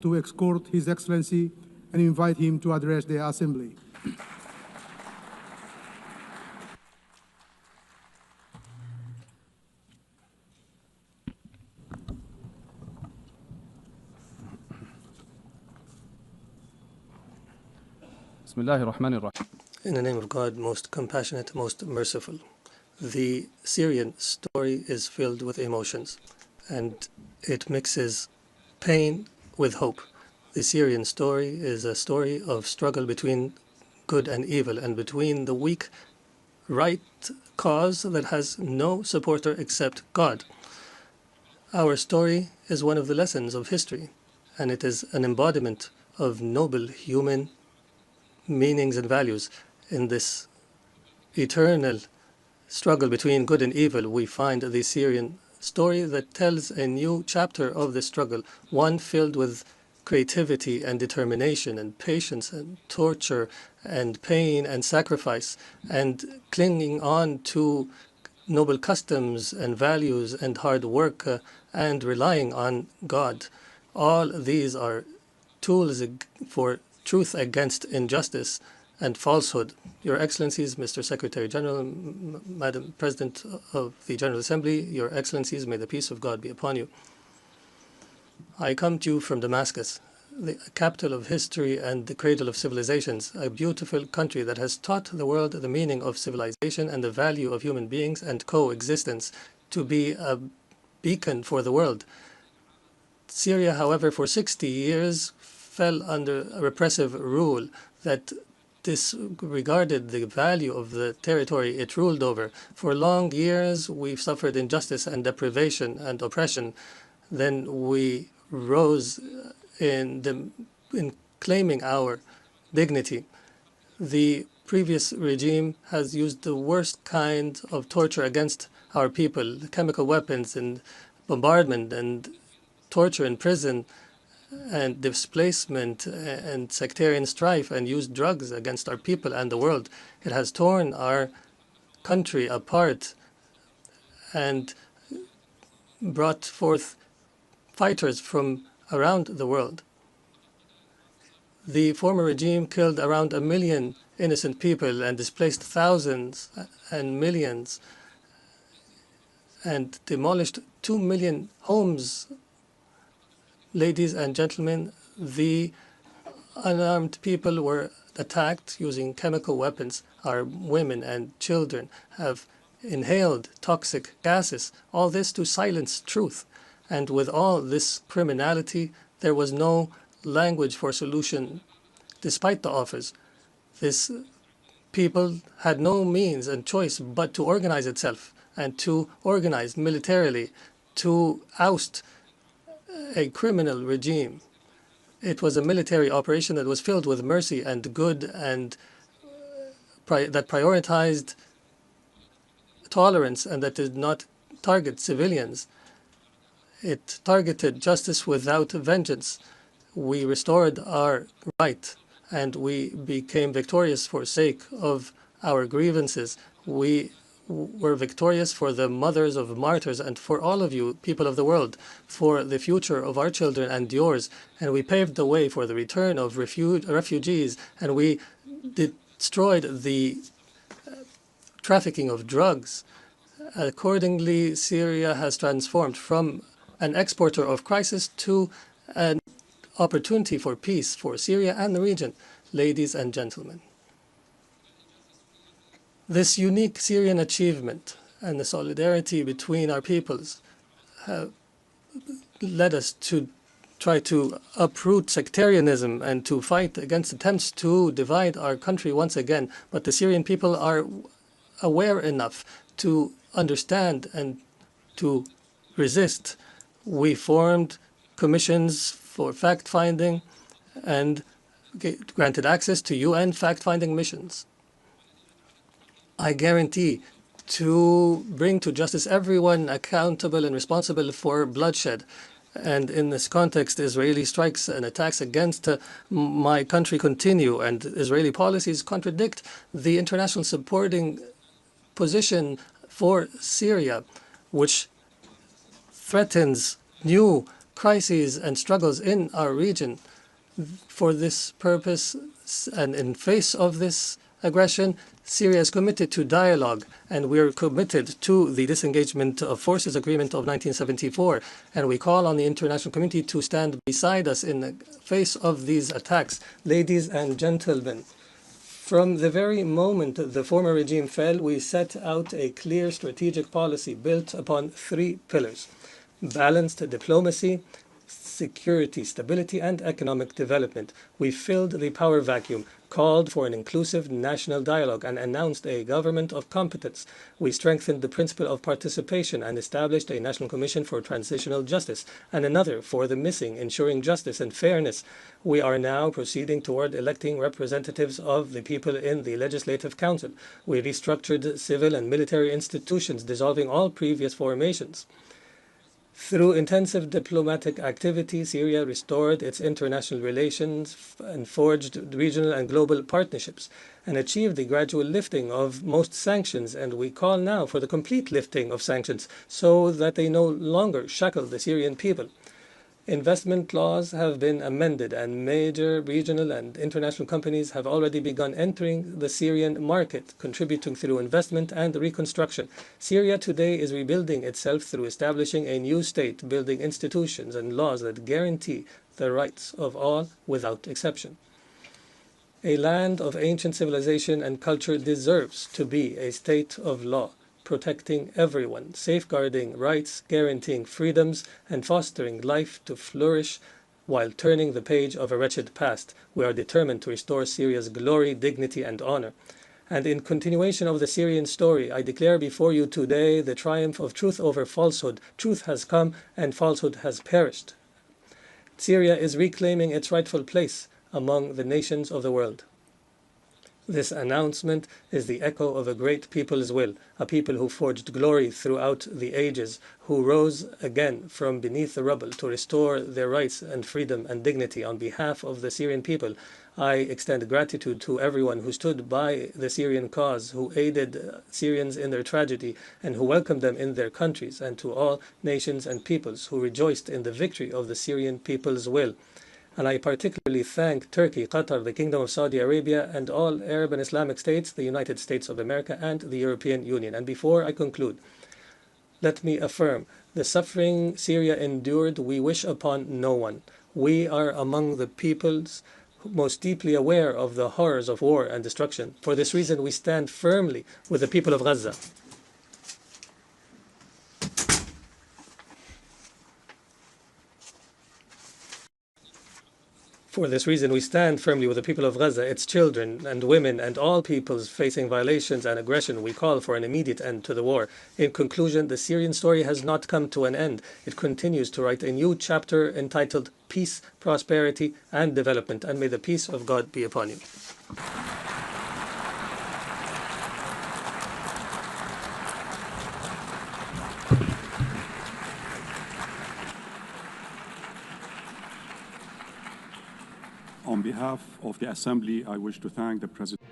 to escort His Excellency and invite him to address the Assembly. In the name of God, most compassionate, most merciful. The Syrian story is filled with emotions, and it mixes pain with hope. The Syrian story is a story of struggle between good and evil, and between the weak right cause that has no supporter except God. Our story is one of the lessons of history, and it is an embodiment of noble human meanings and values. In this eternal struggle between good and evil, we find the Syrian story that tells a new chapter of the struggle, one filled with creativity and determination and patience and torture and pain and sacrifice and clinging on to noble customs and values and hard work and relying on God. All these are tools for truth against injustice and falsehood. Your Excellencies, Mr. Secretary General, Madam President of the General Assembly, Your Excellencies, may the peace of God be upon you. I come to you from Damascus, the capital of history and the cradle of civilizations, a beautiful country that has taught the world the meaning of civilization and the value of human beings and coexistence, to be a beacon for the world. Syria, however, for 60 years fell under a repressive rule that disregarded the value of the territory it ruled over. For long years, we've suffered injustice and deprivation and oppression. Then we rose in claiming our dignity. The previous regime has used the worst kind of torture against our people, chemical weapons and bombardment and torture in prison and displacement and sectarian strife, and used drugs against our people and the world. It has torn our country apart and brought forth fighters from around the world. The former regime killed around 1 million innocent people and displaced thousands and millions and demolished 2 million homes. Ladies and gentlemen, the unarmed people were attacked using chemical weapons. Our women and children have inhaled toxic gases, all this to silence truth. And with all this criminality, there was no language for solution despite the offers. This people had no means and choice but to organize itself and to organize militarily to oust a criminal regime. It was a military operation that was filled with mercy and good and that prioritized tolerance and that did not target civilians. It targeted justice without vengeance. We restored our right and we became victorious for sake of our grievances. We were victorious for the mothers of martyrs and for all of you, people of the world, for the future of our children and yours. And we paved the way for the return of refugees, and we destroyed the trafficking of drugs. Accordingly, Syria has transformed from an exporter of crisis to an opportunity for peace for Syria and the region. Ladies and gentlemen, this unique Syrian achievement and the solidarity between our peoples have led us to try to uproot sectarianism and to fight against attempts to divide our country once again. But the Syrian people are aware enough to understand and to resist. We formed commissions for fact-finding and granted access to UN fact-finding missions. I guarantee to bring to justice everyone accountable and responsible for bloodshed. And in this context, Israeli strikes and attacks against my country continue, and Israeli policies contradict the international supporting position for Syria, which threatens new crises and struggles in our region. For this purpose and in face of this aggression, Syria is committed to dialogue, and we're committed to the disengagement of forces agreement of 1974, and we call on the international community to stand beside us in the face of these attacks. Ladies and gentlemen, from the very moment the former regime fell, we set out a clear strategic policy built upon three pillars: balanced diplomacy, security, stability, and economic development. We filled the power vacuum, called for an inclusive national dialogue, and announced a government of competence. We strengthened the principle of participation and established a national commission for transitional justice and another for the missing, ensuring justice and fairness. We are now proceeding toward electing representatives of the people in the Legislative Council. We restructured civil and military institutions, dissolving all previous formations. Through intensive diplomatic activity, Syria restored its international relations and forged regional and global partnerships and achieved the gradual lifting of most sanctions. And we call now for the complete lifting of sanctions so that they no longer shackle the Syrian people. Investment laws have been amended, and major regional and international companies have already begun entering the Syrian market, contributing through investment and reconstruction. Syria today is rebuilding itself through establishing a new state, building institutions and laws that guarantee the rights of all without exception. A land of ancient civilization and culture deserves to be a state of law, protecting everyone, safeguarding rights, guaranteeing freedoms, and fostering life to flourish while turning the page of a wretched past. We are determined to restore Syria's glory, dignity, and honor. And in continuation of the Syrian story, I declare before you today the triumph of truth over falsehood. Truth has come and falsehood has perished. Syria is reclaiming its rightful place among the nations of the world. This announcement is the echo of a great people's will, a people who forged glory throughout the ages, who rose again from beneath the rubble to restore their rights and freedom and dignity. On behalf of the Syrian people, I extend gratitude to everyone who stood by the Syrian cause, who aided Syrians in their tragedy, and who welcomed them in their countries, and to all nations and peoples who rejoiced in the victory of the Syrian people's will. And I particularly thank Turkey, Qatar, the Kingdom of Saudi Arabia, and all Arab and Islamic states, the United States of America, and the European Union. And before I conclude, let me affirm, the suffering Syria endured, we wish upon no one. We are among the peoples most deeply aware of the horrors of war and destruction. For this reason, we stand firmly with the people of Gaza. For this reason, we stand firmly with the people of Gaza, its children and women, and all peoples facing violations and aggression. We call for an immediate end to the war. In conclusion, the Syrian story has not come to an end. It continues to write a new chapter entitled Peace, Prosperity, and Development. And may the peace of God be upon you. On behalf of the Assembly, I wish to thank the President.